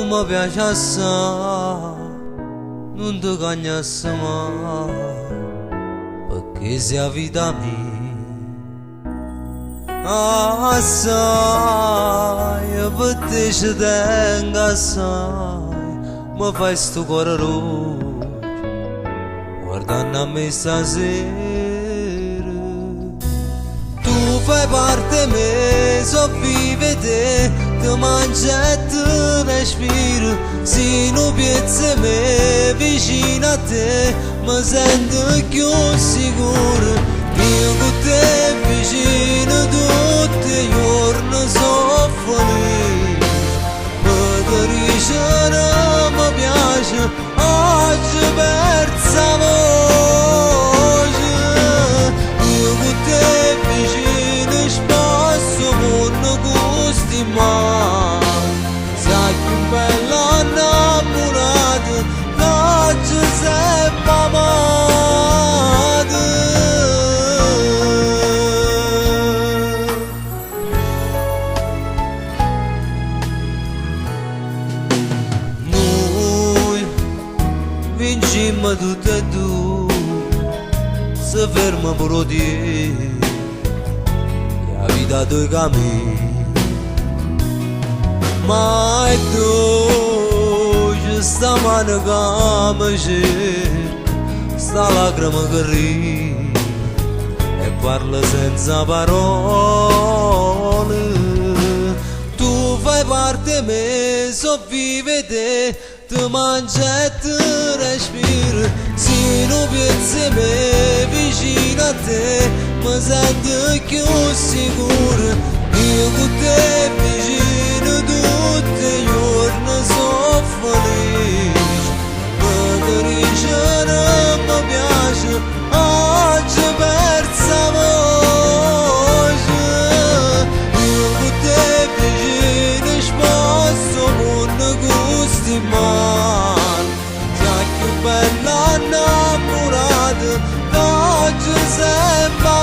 mi piace assai, non ti cagnasse mai, perché sei la vita mia. Assai, per te ci tengo assai, mi fai sto cuore rosso, guardando a me stasera. Tu fai parte me, so vive te, ti mangia e ti respiro. Se non piazza me vicino a te, mi sento più sicuro. Io con te vicino tutti i giorni sono felice. Per ricevere mi piace, oggi persa voce. Io con te vicino spasso mondo gusti mai. Sai più bella innamorata, oggi sempre amata. Vincimmo tutte e due, se ferma pure te, la vita due cammini. Ma è dolce sta mano che mi cerca, sta lacrima che ride e parla senza parole. Tu fai parte di me, so vive te, ti mangia e ti respiro. Se non piazza me vicino a te, mi sento più sicuro. Io con te vicino tutti i giorni sono felice. Per ricevere mi piace, oggi persa voce. Io con te vicino sposto mondo gusti male. Già più bella innamorata, oggi sembra